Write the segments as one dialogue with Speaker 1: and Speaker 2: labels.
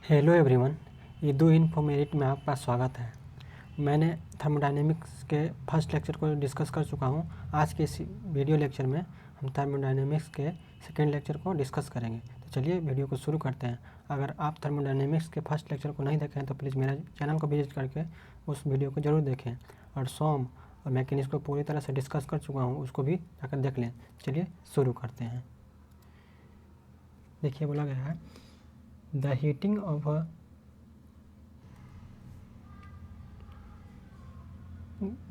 Speaker 1: Hello everyone, ईदू info merit में आपका स्वागत है। मैंने थर्मोडायनेमिक्स के फर्स्ट लेक्चर को डिस्कस कर चुका हूँ। आज के इस वीडियो लेक्चर में हम थर्मोडायनेमिक्स के सेकेंड लेक्चर को डिस्कस करेंगे। तो चलिए वीडियो को शुरू करते हैं। अगर आप थर्मोडायनेमिक्स के फर्स्ट लेक्चर को नहीं देखें हैं तो प्लीज़ मेरे चैनल को विजिट करके उस वीडियो को ज़रूर देखें। और सॉम और मैकेनिक्स को पूरी तरह से डिस्कस कर चुका हूँ, उसको भी जाकर देख लें। चलिए शुरू करते हैं। देखिए बोला गया है, the heating of a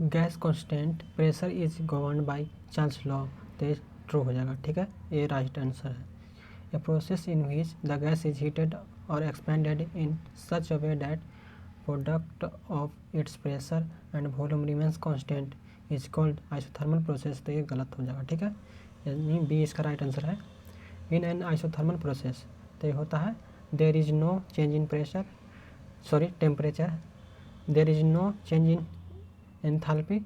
Speaker 1: gas constant pressure is governed by Charles law. तो ये ट्रू हो जाएगा, ठीक है, ये राइट आंसर है। A process in which the gas is heated और expanded in such a way that product of its pressure and volume remains constant is called isothermal process. तो ये गलत हो जाएगा, ठीक है, यानी बी इसका राइट आंसर है। इन एन आइसोथर्मल प्रोसेस तो ये होता है there is no change in temperature, there is no change in enthalpy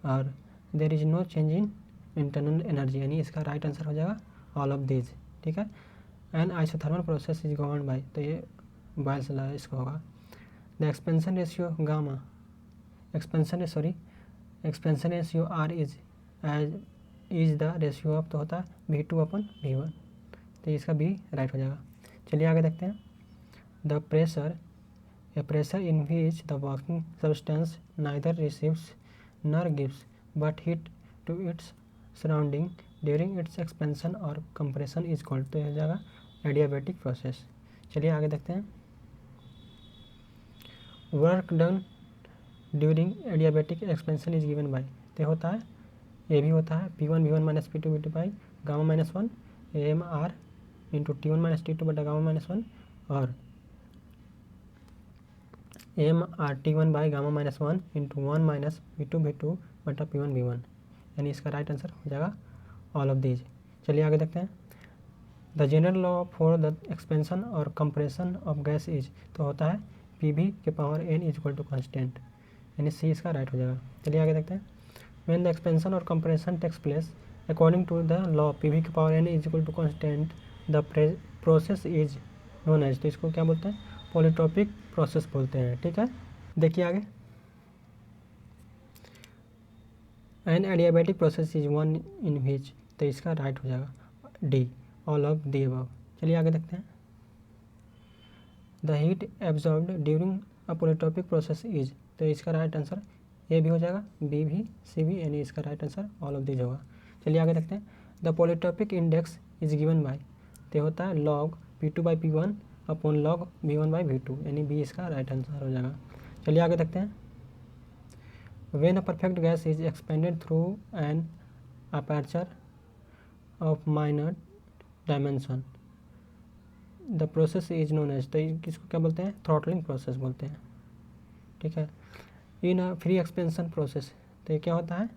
Speaker 1: और there is no change in internal energy, यानी इसका राइट आंसर हो जाएगा ऑल ऑफ दीज, ठीक है। An isothermal process is governed by, तो ये बॉयल्स लॉ इसका होगा। The expansion ratio gamma expansion ratio R is the ratio of, तो होता है V2/V1, तो इसका बी राइट हो जाएगा। चलिए आगे देखते हैं। The A pressure in which the working substance neither receives nor gives but heat to its surrounding during its expansion or compression is called, तो हो जाएगा adiabatic process। चलिए आगे देखते हैं। Work done during adiabatic expansion is given by, तो होता है, ये भी होता है P1V1 minus P2 V2 by gamma minus 1 AMR into T1 minus T2 बटा गामा माइनस 1 और MRT1 by gamma minus 1 into 1 minus V2 बटा P1V1, यानी इसका राइट आंसर हो जाएगा ऑल ऑफ दीज। चलिए आगे देखते हैं। The general law for the expansion और कंप्रेशन ऑफ गैस इज, तो होता है PV के power n is equal to constant, यानी सी इसका राइट हो जाएगा। चलिए आगे देखते हैं। व्हेन द एक्सपेंशन और compression takes place according to the law PV के power n is equal to constant the process is known as, तो इसको क्या बोलते हैं, पॉलीट्रोपिक प्रोसेस बोलते हैं, ठीक है। देखिए आगे, an adiabatic process is one in which, तो इसका राइट हो जाएगा D all of the above. चलिए आगे देखते हैं। The heat absorbed during a polytropic process is, तो इसका राइट आंसर ए भी हो जाएगा, बी भी, सी भी, यानी इसका right answer all of these होगा। चलिए आगे देखते हैं। The polytropic index is given by, तो होता है log P2/P1 upon log V1/V2, यानी बी इसका राइट आंसर हो जाएगा। चलिए आगे देखते हैं। When a perfect gas is expanded through an aperture of minor dimension the process is known as, तो किसको क्या बोलते हैं, थ्रॉटलिंग प्रोसेस बोलते हैं, ठीक है। इन अ फ्री एक्सपेंशन प्रोसेस, तो ये क्या होता है,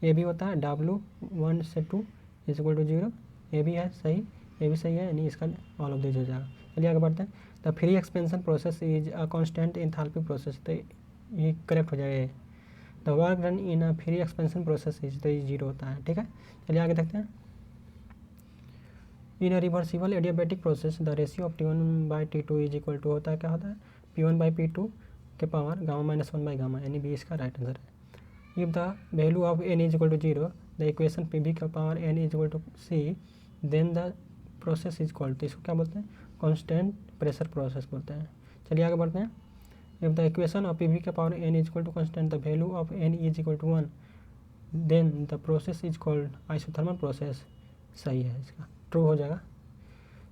Speaker 1: ये भी होता है W1 से 2 इज इक्वल टू 0, ये भी है सही, ये भी सही है, यानी इसका ऑल ऑफ दिस हो जाएगा। चलिए आगे बढ़ते हैं। The free expansion process is a constant enthalpy process, तो ये करेक्ट हो जाएगा। The work done in a free expansion process is, तो ये 0 होता है, ठीक है। चलिए आगे देखते हैं। In a reversible adiabatic process the ratio of T1/T2 is equal to, होता है क्या होता है, P1/P2 के power gamma minus 1 by gamma, यानी बी इसका राइट आंसर है। If the value of n is equal to 0 the equation PV का power n is equal to C then the process is called, तो इसको क्या बोलते हैं, कांस्टेंट प्रेशर प्रोसेस बोलते हैं। चलिए आगे बढ़ते हैं। If the equation of PV का power n is equal to constant the value of n is equal to 1 then the process is called isothermal process, सही है, इसका ट्रू हो जाएगा।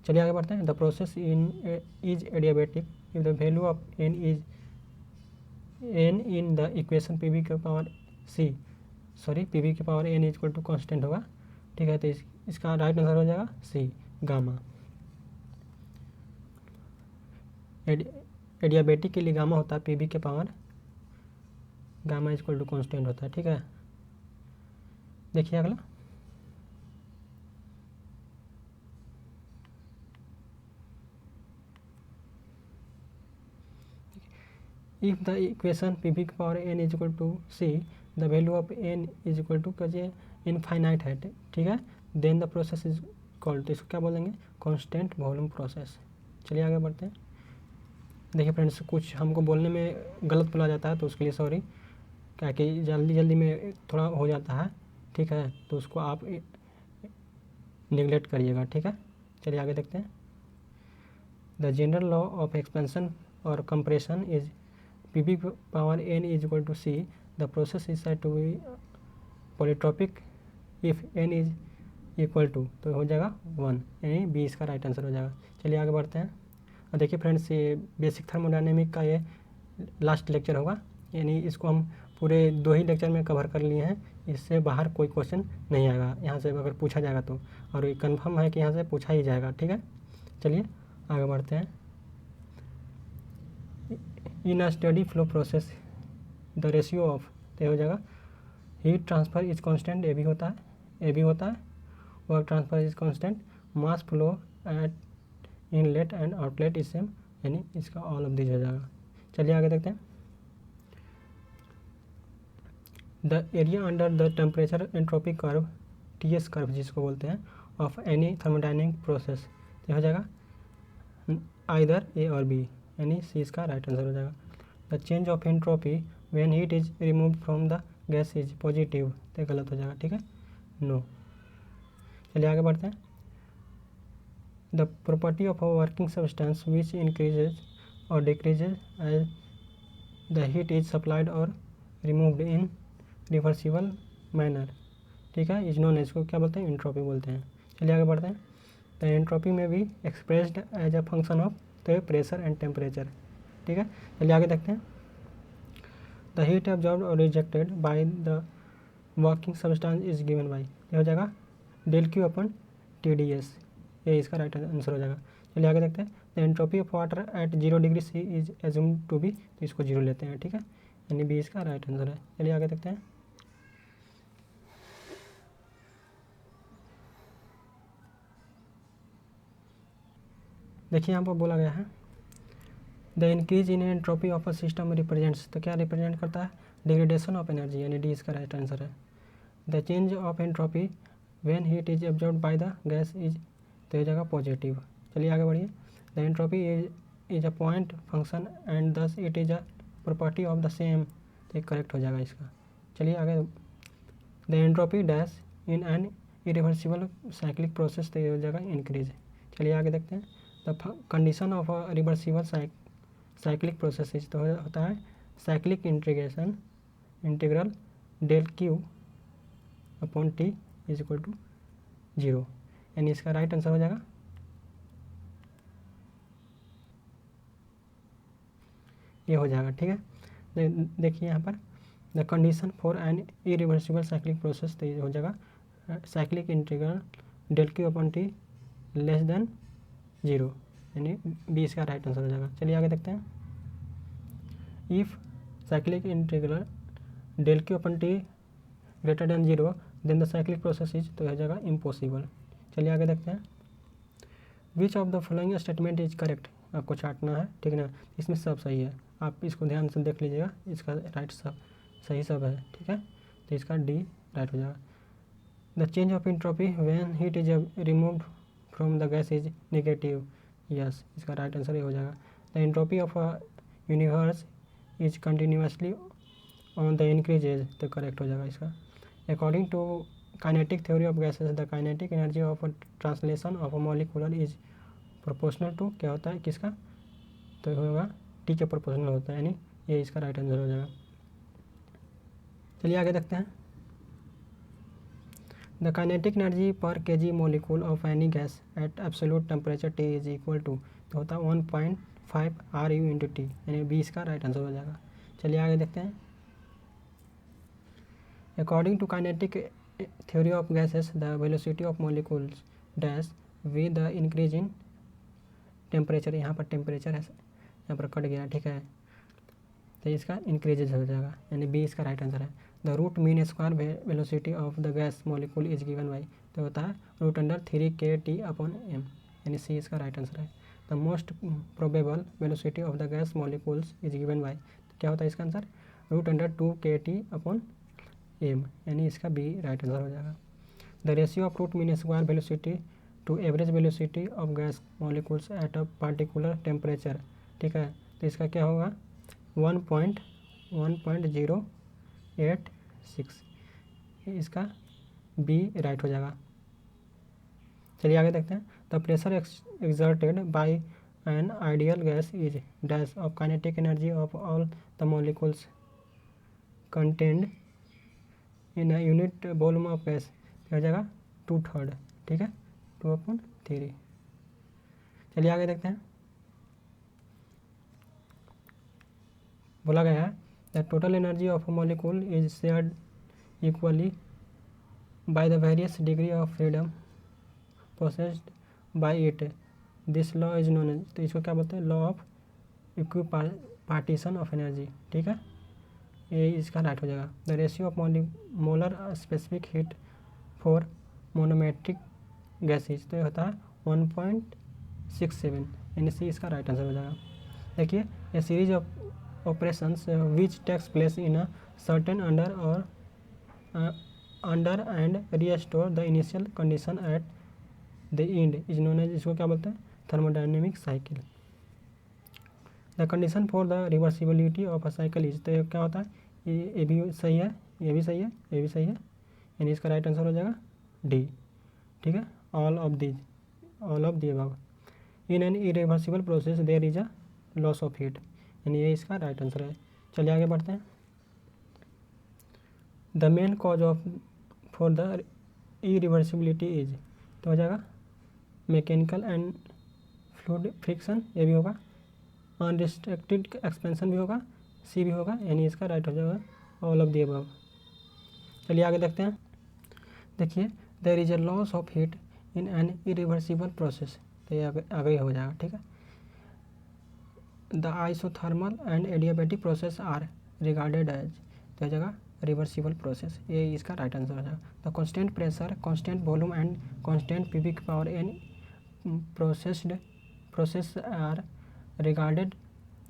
Speaker 1: चलिए आगे बढ़ते हैं। The process is adiabatic if the value of n is n in the equation PV के पावर PV के power n is equal to constant होगा, ठीक है, तो इसका राइट आंसर हो जाएगा सी गामा। एडियाबैटिक के लिए गामा होता है PV के power gamma is equal to constant होता है, ठीक है। देखिए अगला, इफ द इक्वेशन PV के power n is equal to C the value of n is equal to कहिए इनफाइनाइट है, ठीक है, then the process is called, तो इसको क्या बोलेंगे, कांस्टेंट वॉल्यूम प्रोसेस। चलिए आगे बढ़ते हैं। देखिए फ्रेंड्स, कुछ हमको बोलने में गलत बोला जाता है तो उसके लिए सॉरी, क्या कि जल्दी जल्दी में थोड़ा हो जाता है, ठीक है, तो उसको आप निगलेक्ट करिएगा, ठीक है। चलिए आगे देखते हैं। The general law of expansion और compression is P power N is equal to C. The process is said to be polytropic if N is equal to, तो हो जाएगा 1, यानी बी इसका राइट आंसर हो जाएगा। चलिए आगे बढ़ते हैं। और देखिए फ्रेंड्स, ये बेसिक थर्मोडायनेमिक का ये लास्ट लेक्चर होगा, यानी इसको हम पूरे 2 ही लेक्चर में कवर कर लिए हैं। इससे बाहर कोई क्वेश्चन नहीं आएगा यहाँ से अगर पूछा जाएगा तो, और ये कन्फर्म है कि यहाँ से पूछा ही जाएगा, ठीक है। चलिए आगे बढ़ते हैं। In a steady flow process the ratio of, तो हो जाएगा heat transfer is constant, A भी होता है, work transfer is constant, mass flow at inlet and outlet is same, यानी इसका ऑल ऑफ दिस हो जाएगा। चलिए आगे देखते हैं। The area under the temperature entropy curve, TS curve जिसको बोलते हैं, ऑफ एनी थर्मोडायनेमिक प्रोसेस, तो हो जाएगा आइदर ए और बी, यानी सी इसका राइट आंसर हो जाएगा। The change of entropy when heat is removed from the gas is positive, तो गलत हो जाएगा, ठीक है, नो। चलिए आगे बढ़ते हैं। The property of a working substance which increases or decreases as the heat is supplied or removed in reversible manner, ठीक है, इज नोन, इसको क्या बोलते हैं, एंट्रोपी बोलते हैं। चलिए आगे बढ़ते हैं। द एंट्रोपी में भी expressed as a function of the pressure and temperature, ठीक है। चलिए आगे देखते हैं। द हीट एब्जॉर्ब्ड और rejected by the working substance is given by, ये हो जाएगा del Q upon T D S, ये इसका राइट आंसर हो जाएगा। चलिए आगे देखते हैं। The entropy of water at 0 degree C is assumed to be, तो इसको 0 लेते हैं, ठीक है, यानी बी इसका राइट आंसर है। चलिए आगे देखते हैं। देखिए यहाँ पर बोला गया है the increase in entropy of a system represents, तो क्या रिप्रेजेंट करता है, डिग्रेडेशन ऑफ एनर्जी, यानी डी इसका राइट आंसर है। The change of entropy when heat is absorbed by the gas is, तो हो जाएगा पॉजिटिव। चलिए आगे बढ़िए। The entropy is a point function and thus it is a property of the same, तो ये करेक्ट हो जाएगा इसका। चलिए आगे। The entropy dash in an irreversible cyclic process, तो ये हो जाएगा इंक्रीज। चलिए आगे देखते हैं। The condition of a reversible cyclic process तो होता है cyclic integral del Q upon T is equal to 0, यानी इसका राइट आंसर हो जाएगा ये हो जाएगा, ठीक है। देखिए यहाँ पर the condition for an irreversible cyclic process, तो ये हो जाएगा cyclic integral del Q upon T less than 0, यानी बी इसका राइट आंसर हो जाएगा। चलिए आगे देखते हैं। If cyclic integral del Q upon T greater than 0 then the cyclic process is, तो हो जाएगा इम्पॉसिबल। चलिए आगे देखते हैं। Which of the following statement is correct, आपको चाटना है, ठीक है ना, इसमें सब सही है, आप इसको ध्यान से देख लीजिएगा, इसका राइट सब सही सब है, ठीक है, तो इसका डी राइट हो जाएगा। The change of entropy when heat is removed from the gas is negative, yes, इसका राइट आंसर ये हो जाएगा। The entropy of a universe is continuously on the increases, तो करेक्ट हो जाएगा इसका। According to kinetic theory of gases the kinetic energy of translation of a molecular is proportional to, क्या होता है किसका, तो होगा टी के प्रोपोर्शनल होता है, यानी ये इसका राइट आंसर हो जाएगा। चलिए आगे देखते हैं। The kinetic energy per kg molecule of any gas at absolute temperature T is equal to, तो होता है 1.5 RU इंटू टी, यानी बी इसका राइट आंसर हो जाएगा। चलिए आगे देखते हैं। According to kinetic theory of gases the velocity of molecules dash with the increase in temperature, यहाँ पर टेम्परेचर है, यहाँ पर कट गया, ठीक है, तो इसका इंक्रीजेज हो जाएगा, यानी बी इसका राइट आंसर है। The root mean square velocity of the gas molecule is given by, तो होता है √3kT अपॉन m, यानी सी इसका राइट आंसर है। The most probable velocity of the gas molecules is given by, क्या होता है इसका आंसर √2kT अपॉन m, यानी इसका बी राइट आंसर हो जाएगा। The ratio of root mean square velocity to average velocity of gas molecules at a particular temperature, ठीक है, तो इसका क्या होगा 1.086, इसका बी राइट हो जाएगा। चलिए आगे देखते हैं। The pressure exerted by an ideal gas is dash of kinetic energy of all the molecules contained in a unit volume of gas, हो जाएगा 2/3, ठीक है, 2/3। चलिए आगे देखते हैं। बोला गया है the total energy of a molecule is shared equally by the various degree of freedom processed by it, this law is known as, तो इसको क्या बोलते हैं, law of equipartition of energy, ठीक है, ये इसका राइट हो जाएगा। The ratio of molar specific heat for monatomic gases, तो ये होता है 1.67, यानी सी इसका राइट आंसर हो जाएगा। देखिए a series of operations which takes place in a certain under and restore the initial condition at the end is known as, इसको क्या बोलते हैं, thermodynamic cycle। the condition for the reversibility of a cycle is, तो क्या होता है, ये भी सही है, ये भी सही है, ये भी सही है, यानी इसका राइट आंसर हो जाएगा डी, ठीक है, all of the above। in an irreversible process there is a loss of heat, यानी ये इसका राइट आंसर है। चलिए आगे बढ़ते हैं। The main cause of for the irreversibility is, तो हो जाएगा मैकेनिकल एंड फ्लूइड फ्रिक्शन, ये भी होगा, अनरिस्ट्रिक्टेड एक्सपेंशन भी होगा, सी भी होगा, यानी इसका राइट हो जाएगा ऑल ऑफ द अबव। चलिए आगे देखते हैं। देखिए there is a loss of heat in an irreversible process, तो ये आगे हो जाएगा, ठीक है। The isothermal and adiabatic process are regarded as, तो हो जाएगा रिवर्सिबल प्रोसेस, ये इसका राइट आंसर हो जाएगा। The constant pressure, constant volume and constant PV power in process are regarded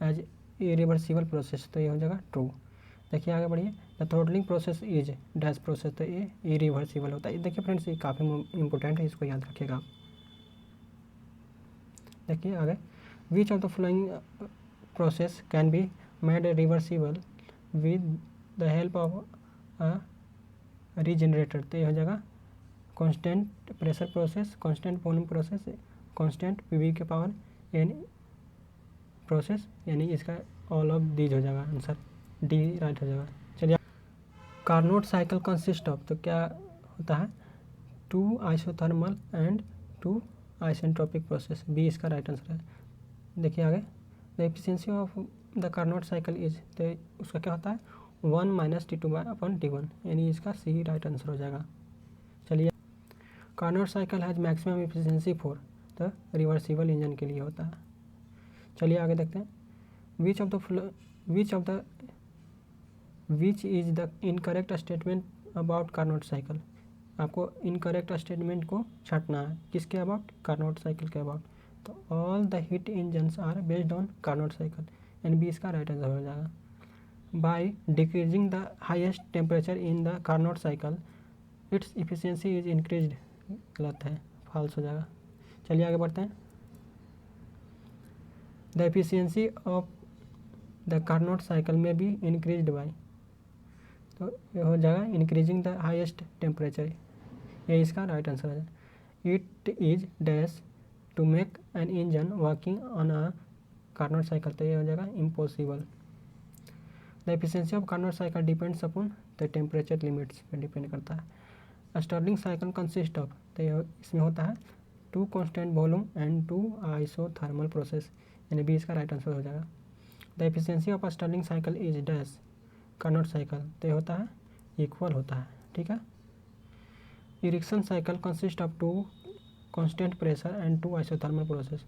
Speaker 1: as irreversible process, तो ये हो जाएगा ट्रू। देखिए आगे बढ़िए। The throttling process is dash process, तो ये इरिवर्सिबल होता है। देखिए फ्रेंड्स ये काफ़ी इंपॉर्टेंट है, इसको याद रखिएगा आप। देखिए आगे, विच of the following process can be made reversible with the help of a regenerator, तो ये हो जाएगा constant pressure process, constant volume process, constant PV के पावर यानी प्रोसेस, यानी इसका ऑल ऑफ दीज हो जाएगा, आंसर डी राइट हो जाएगा। चलिए कार्नोट साइकिल कंसिस्ट ऑफ, तो क्या होता है, 2 isothermal and 2 isentropic process, B इसका राइट आंसर है। देखिए आगे, the efficiency of the Carnot cycle is, तो उसका क्या होता है 1 - T2/T1, यानी इसका सी राइट आंसर हो जाएगा। चलिए Carnot cycle has maximum efficiency for, तो रिवर्सिबल इंजन के लिए होता है। चलिए आगे देखते हैं। विच इज द incorrect statement about Carnot cycle, आपको इनकरेक्ट स्टेटमेंट को छांटना है, किसके अबाउट, कार्नोट साइकिल के अबाउट। तो all the heat engines are based on Carnot cycle, यानी बी इसका राइट आंसर हो जाएगा। By decreasing the highest temperature in the Carnot cycle its efficiency is increased, गलत है, फॉल्स हो जाएगा। चलिए आगे बढ़ते हैं। The efficiency of the Carnot cycle में बी इंक्रीज्ड बाय, तो ये हो जाएगा इंक्रीजिंग द हाइएस्ट टेम्परेचर, ये इसका राइट आंसर है। It is dash to make an engine working on a Carnot cycle, तो ये हो जाएगा impossible. The efficiency of Carnot cycle depends upon the temperature limits पे डिपेंड करता है। स्टर्लिंग साइकिल कंसिस्ट ऑफ, तो इसमें होता है 2 constant volume and 2 isothermal process, यानी बी इसका राइट आंसर हो जाएगा। The efficiency of Stirling cycle is dash Carnot cycle, तो ये होता है इक्वल होता है, ठीक है। Ericsson cycle consist of 2 constant pressure and 2 isothermal process,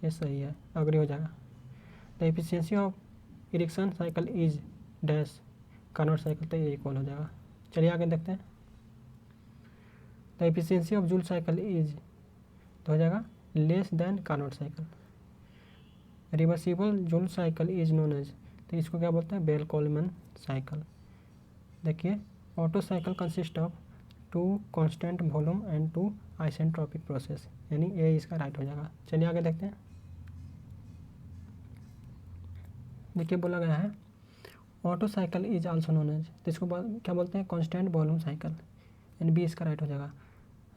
Speaker 1: ये सही है, अग्री हो जाएगा। The efficiency of Ericsson cycle is dash Carnot cycle, तो ये इक्वल हो जाएगा। चलिए आगे देखते हैं। The efficiency of Joule cycle is, तो हो जाएगा less than Carnot cycle. Reversible Joule cycle is known as, तो इसको क्या बोलते हैं, बेल कोलमैन साइकिल। देखिए Otto cycle consist of 2 constant volume and 2 isentropic process, यानी ए इसका राइट हो जाएगा। चलिए आगे देखते हैं। देखिए बोला गया है Otto cycle is also known as, तो इसको क्या बोलते हैं, कांस्टेंट वॉल्यूम साइकिल, यानी बी इसका राइट हो जाएगा।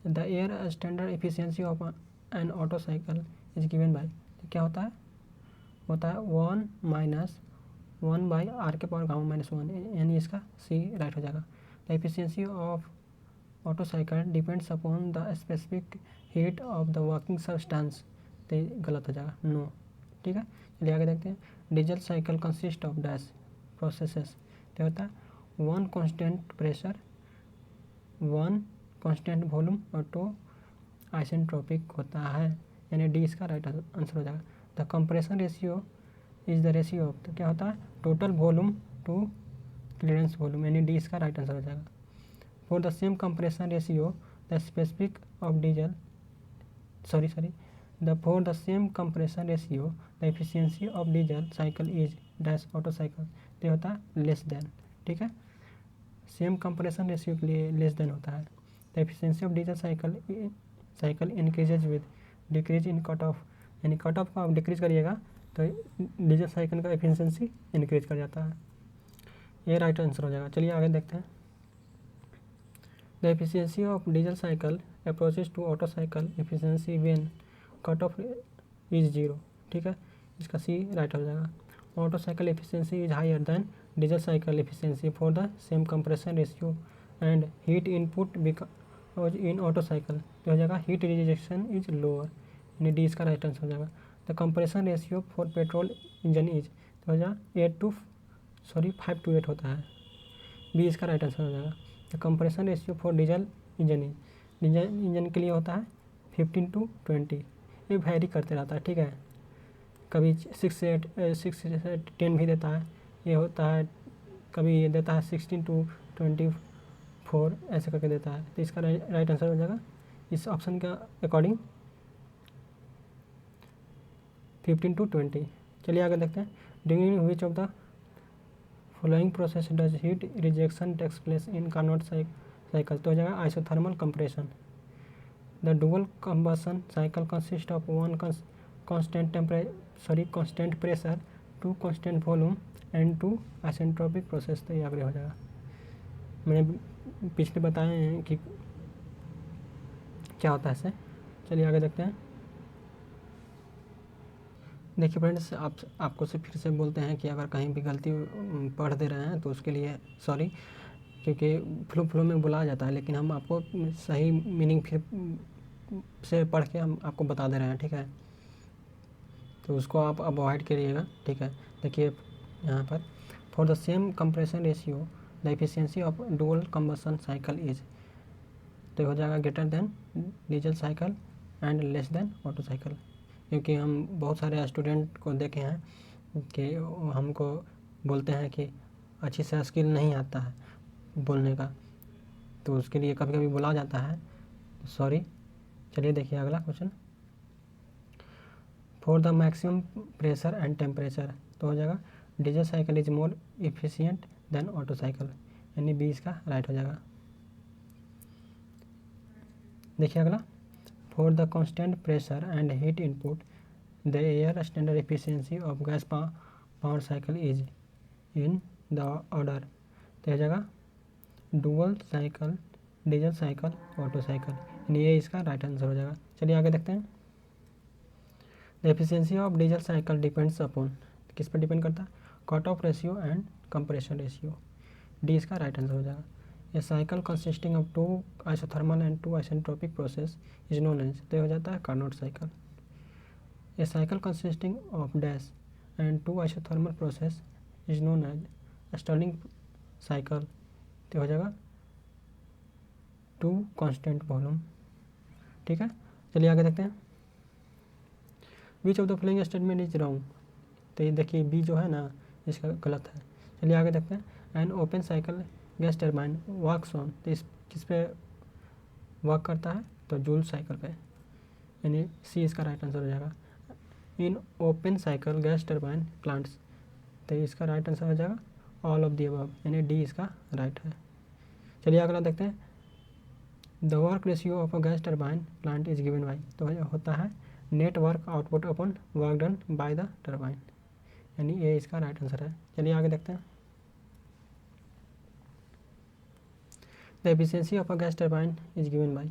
Speaker 1: The air standard efficiency of an Otto cycle is given by, तो क्या होता है 1 माइनस 1/r⁻⁻1, यानी इसका सी राइट हो जाएगा। The efficiency of auto cycle depends upon the specific heat of the working substance, तो गलत हो जाएगा नो। ठीक है, चलिए आगे देखते हैं। Diesel cycle consist of dash processes, क्या होता है 1 कांस्टेंट प्रेशर, 1 कांस्टेंट वॉल्यूम और 2 आइसेंट्रोपिक होता है, यानी डी इसका राइट आंसर हो जाएगा। The compression ratio is the ratio of, तो क्या होता है total volume to clearance volume, यानी डी इसका राइट आंसर हो जाएगा। For the same compression ratio the specific of diesel for the same compression ratio the efficiency of diesel cycle is dash auto cycle, तो होता है less than. ठीक है, same compression ratio के लिए लेस देन होता है। The efficiency of diesel cycle increases with decrease in cut off, यानी कट ऑफ का आप डिक्रीज करिएगा तो डीजल साइकिल का एफिशिएंसी इंक्रीज कर जाता है, ये राइट आंसर हो जाएगा। चलिए आगे देखते हैं। The efficiency of diesel cycle approaches to Otto cycle efficiency when cut off is 0। ठीक है, इसका सी राइट हो जाएगा। Otto cycle efficiency is higher than diesel cycle efficiency for the same compression ratio and heat input because in Otto cycle, तो हो जाएगा heat rejection is lower, यानी D इसका राइट आंसर हो जाएगा। The compression ratio for petrol engine is, तो हो जाएगा 5 to 8 होता है, बी इसका राइट आंसर हो जाएगा। The compression ratio for diesel engine is, diesel engine के लिए होता है 15 to 20, ये वैरी करते रहता है। ठीक है, कभी 6 से 10 भी देता है, ये होता है कभी ये देता है 16 to 24 ऐसे करके देता है, तो इसका राइट आंसर हो जाएगा इस ऑप्शन का अकॉर्डिंग 15 to 20। चलिए आगे देखते हैं। During which of the following process does heat rejection takes place in Carnot cycle, तो हो जाएगा isothermal compression. The dual combustion cycle consist of 1 constant pressure, 2 constant volume and 2 isentropic process, तो ये आगे हो जाएगा। मैंने पिछले बताए हैं कि क्या होता है इससे। चलिए आगे देखते हैं। देखिए फ्रेंड्स, आपको से फिर से बोलते हैं कि अगर कहीं भी गलती पढ़ दे रहे हैं तो उसके लिए सॉरी, क्योंकि फ्लो में बुलाया जाता है, लेकिन हम आपको सही मीनिंग फिर से पढ़ के हम आपको बता दे रहे हैं। ठीक है, तो उसको आप अवॉइड करिएगा। ठीक है, देखिए यहाँ पर for the same compression ratio the efficiency of dual combustion cycle is, तो हो जाएगा greater than diesel cycle and less than Otto cycle. क्योंकि हम बहुत सारे स्टूडेंट को देखे हैं कि हमको बोलते हैं कि अच्छी से स्किल नहीं आता है बोलने का, तो उसके लिए कभी कभी बोला जाता है, सॉरी। चलिए देखिए अगला question. For the maximum pressure and temperature, तो हो जाएगा diesel cycle is more efficient than Otto cycle, यानी बी इसका राइट हो जाएगा। देखिए अगला। For the constant pressure and heat input the air standard efficiency of gas power cycle is in the order, तो हो जाएगा dual cycle, diesel cycle, Otto cycle, यानी ये इसका राइट आंसर हो जाएगा। चलिए आगे देखते हैं। The efficiency of diesel cycle depends upon, किस पर डिपेंड करता है, cut off ratio and compression ratio, D इसका राइट आंसर हो जाएगा। A cycle consisting of 2 isothermal and 2 isentropic process is known as, तो हो जाता है Carnot cycle. A cycle consisting of dash and 2 isothermal process is known as Stirling cycle, तो हो जाएगा 2 कांस्टेंट वॉल्यूम। ठीक है, चलिए आगे देखते हैं। Which of the following statement is wrong, तो ये देखिए बी जो है ना इसका गलत है। चलिए आगे देखते हैं। N open cycle gas turbine works on, तो इस किस पे वर्क करता है, तो जूल साइकिल पे, यानी सी इसका राइट आंसर हो जाएगा। In open cycle gas turbine plants, तो इसका राइट आंसर हो जाएगा ऑल ऑफ दी अबव, यानी डी इसका राइट है। चलिए अगला देखते हैं। The work ratio of a gas turbine plant is given by, तो होता है net work output upon work done by the turbine, यानी ए इसका राइट आंसर है। चलिए आगे देखते हैं। The efficiency of a gas turbine is given by,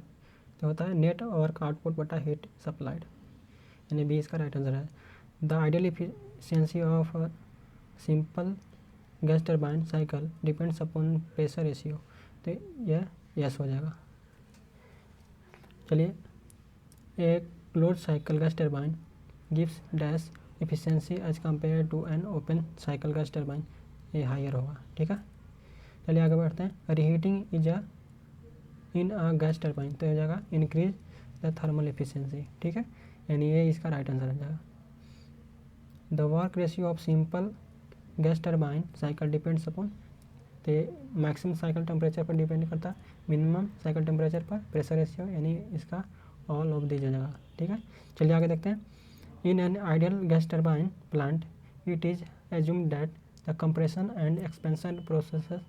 Speaker 1: तो होता है नेट वर्क आउटपुट बटा हीट सप्लाइड, यानी बी इसका राइट आंसर है। The ideal efficiency of simple gas turbine cycle depends upon pressure ratio, तो यह यस हो जाएगा। चलिए, एक closed cycle gas turbine gives dash efficiency as compare to an open cycle gas turbine, ये higher होगा। ठीक है, चलिए आगे बढ़ते हैं। Reheating is a in a gas turbine, तो हो जाएगा इंक्रीज द थर्मल एफिशिएंसी। ठीक है, यानी ये इसका राइट आंसर हो जाएगा। The work ratio of simple gas turbine cycle depends upon, तो मैक्सिमम साइकिल टेम्परेचर पर डिपेंड करता है, मिनिमम साइकिल टेम्परेचर पर प्रेशर रेशियो, यानी इसका ऑल ऑफ दीज हो जाएगा। ठीक है, चलिए आगे देखते हैं। In an ideal gas turbine plant it is assume that the compression and expansion processes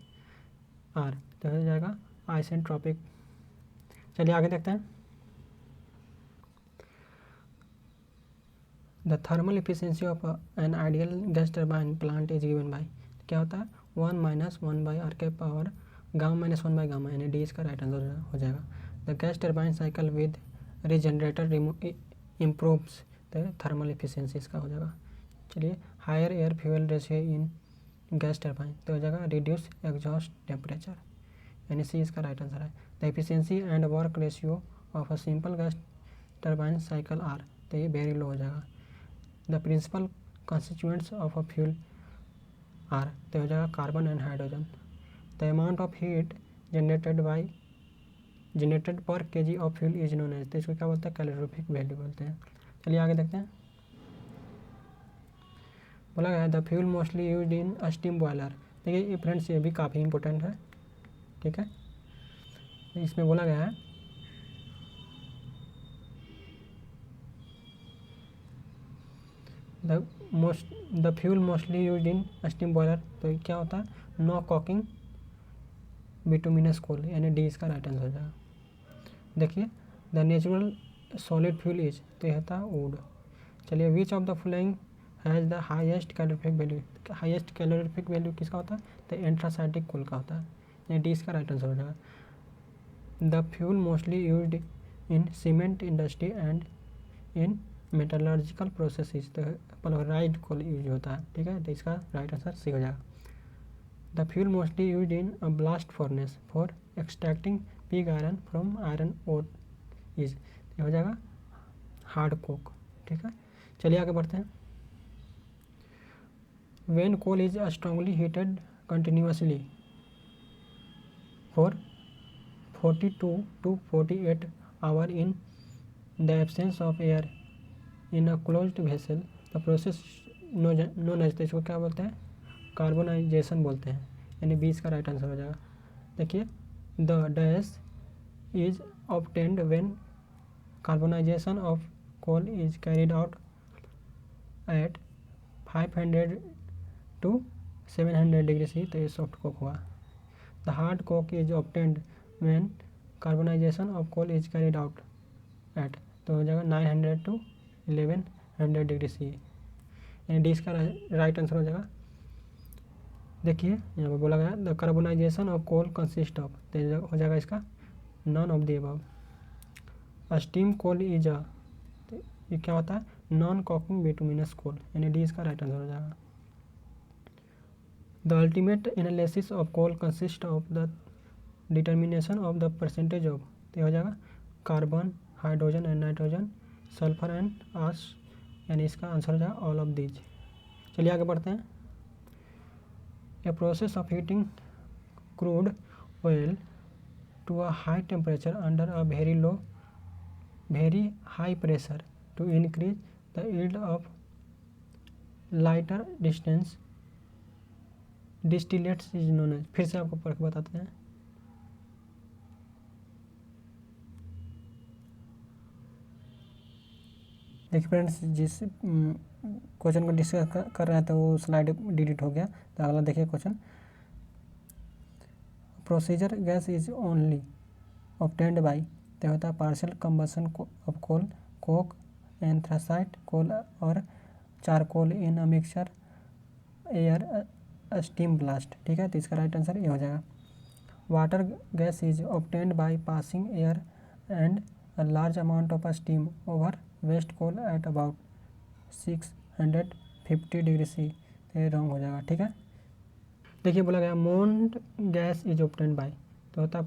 Speaker 1: are, तो हो जाएगा आइसेंट्रोपिक। चलिए आगे देखते हैं। The thermal efficiency of an ideal gas turbine plant is given by, क्या होता है 1 माइनस 1 बाई आर के power gamma minus 1 by gamma, यानी डी इसका राइट आंसर हो जाएगा। The gas turbine cycle with regenerator improves the thermal efficiency, इसका हो जाएगा। चलिए, higher air fuel ratio in gas turbine, तो हो जाएगा रिड्यूस एग्जॉस्ट टेम्परेचर, यानी सी इसका राइट आंसर है। The efficiency and work ratio of a simple gas turbine cycle are, तो ये वेरी लो हो जाएगा। The principal constituents of a fuel are, तो हो जाएगा carbon and hydrogen. The amount of heat generated per kg of fuel is known as, तो इसको क्या बोलते हैं कैलोरीफिक वैल्यू बोलते हैं। चलिए आगे देखते हैं। बोला गया है the fuel mostly used in steam boiler, देखिए ये फ्रेंड्स ये भी काफ़ी इंपॉर्टेंट है। ठीक है, इसमें बोला गया है the fuel mostly used in steam boiler, तो क्या होता है नो कॉकिंग बिटुमिनस कोल, यानी डी इसका राइट आंसर हो जाएगा। देखिए, the natural solid fuel is, तो यह था वुड। चलिए, विच of the following has the highest calorific value, highest calorific value किसका होता है, तो एंथ्रासाइटिक कोल का होता है, यानी डी इसका राइट आंसर हो जाएगा। The fuel mostly used in cement industry and in metallurgical processes, तो पल्वराइज्ड कोल यूज होता है। ठीक है, तो इसका राइट आंसर सी हो जाएगा। The fuel mostly used in a blast furnace for extracting pig iron from iron ore is, हो जाएगा हार्ड कोक। ठीक है, चलिए आगे बढ़ते हैं। When coal is strongly heated continuously for 42 to 48 hour in the absence of air in a closed vessel, the process known as, तो इसको क्या बोलते हैं कार्बोनाइजेशन बोलते हैं, यानी 20 का राइट आंसर हो जाएगा। देखिए, the dash is obtained when carbonisation of coal is carried out at 500 to 700 degree C, तो ये सॉफ्ट कोक हुआ। The hard coke is obtained when carbonisation of coal is carried out at, तो हो जाएगा 900 to 1100 degree C, यानी D इसका right answer हो जाएगा। देखिए, यहाँ पर बोला गया the carbonisation of coal consist of, तो हो जाएगा इसका none of the above. Steam coal is a, ये क्या होता है नॉन कॉकिंग बिटुमिनस कोल, यानी डी इसका राइट आंसर हो जाएगा। The ultimate analysis of coal consist of the determination of the percentage of, तो हो जाएगा carbon, hydrogen and nitrogen, sulphur and ash, यानी इसका आंसर हो जाएगा ऑल ऑफ दीज। चलिए आगे बढ़ते हैं। A process of heating crude oil to a high temperature under a very high pressure to increase the yield of lighter distance distillates is known as, फिर से आपको पढ़ के बताते हैं। देखिए फ्रेंड्स, जिस क्वेश्चन को डिस्कस कर रहे हैं तो वो स्लाइड डिलीट हो गया, तो अगला देखिए question. Producer gas is only obtained by, तो होता है partial combustion of coal, coke, anthracite coal और charcoal in a mixture air steam blast, ठीक है, तो इसका राइट आंसर ये हो जाएगा। Water gas is obtained by passing air and a large amount of steam over waste coal at about 650 degree C, तो ये रॉन्ग हो जाएगा, ठीक है। देखिए बोला गया Mond gas is obtained by, तो होता है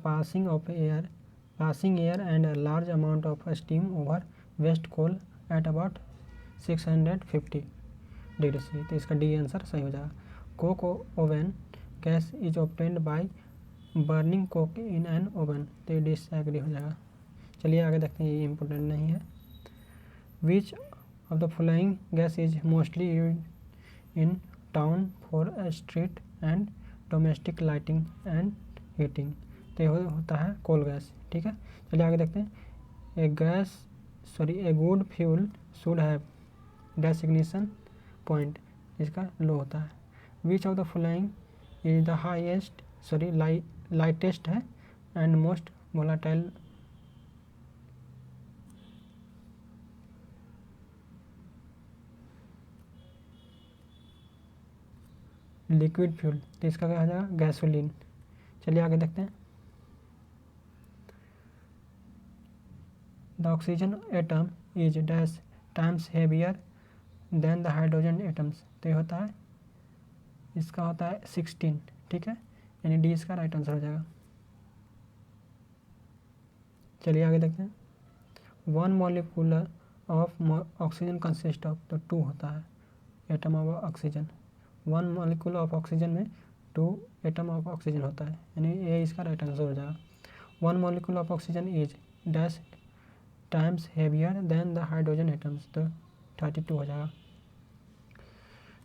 Speaker 1: passing air and a large amount of steam over waste coal at about 650 degree C, तो इसका डी आंसर सही हो जाएगा। Coke oven gas is obtained by burning coke in an oven, तो ये डिसएग्री हो जाएगा। चलिए आगे देखते हैं, ये इंपॉर्टेंट नहीं है। Which of the following gas is mostly used in town for street and domestic lighting and heating, तो ये होता है कोल गैस, ठीक है। चलिए आगे देखते हैं। A good fuel should have dash ignition point, इसका लो होता है। Which of the following is the lightest है and most volatile, liquid fuel, तो इसका क्या हो जाएगा गैसोलीन। चलिए आगे देखते हैं। The oxygen atom is dash times heavier than the hydrogen atoms, तो ये होता है, इसका होता है 16, ठीक है, यानी डी इसका राइट आंसर हो जाएगा। चलिए आगे देखते हैं। 1 molecule of oxygen consist of, तो 2 होता है atom of oxygen. 1 molecule of oxygen में 2 एटम ऑफ ऑक्सीजन होता है, यानी ये इसका राइट आंसर हो जाएगा। 1 molecule of oxygen is dash times heavier than the hydrogen atoms, तो 32 हो जाएगा।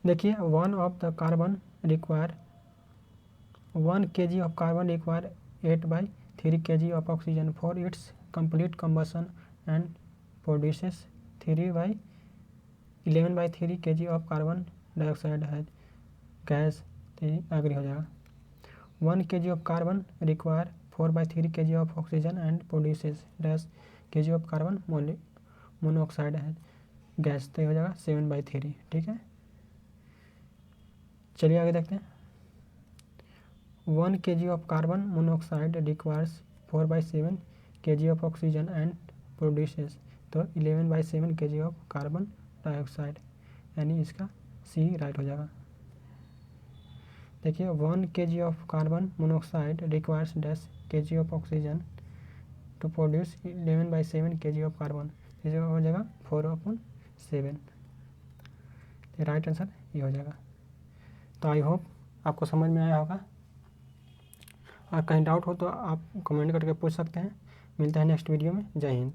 Speaker 1: देखिए 1 kg of carbon require 8/3 kg of oxygen for its complete combustion and produces 11/3 kg of carbon dioxide है गैस, तो agree हो जाएगा। 1 kg of carbon require 4/3 kg of oxygen and produces dash kg of carbon monoxide है gas, तो हो जाएगा 7/3, ठीक है। चलिए आगे देखते हैं। 1 kg of carbon monoxide requires 4/7 kg of oxygen and produces, तो 11/7 kg ऑफ कार्बन डाइऑक्साइड, यानी इसका सी राइट हो जाएगा। देखिए 1 kg of carbon monoxide requires dash kg of oxygen to produce 11/7 kg of carbon, इसे हो जाएगा 4/7, राइट आंसर ये हो जाएगा। तो आई होप आपको समझ में आया होगा, और कहीं डाउट हो तो आप कमेंट करके पूछ सकते हैं। मिलते हैं नेक्स्ट वीडियो में। जय हिंद।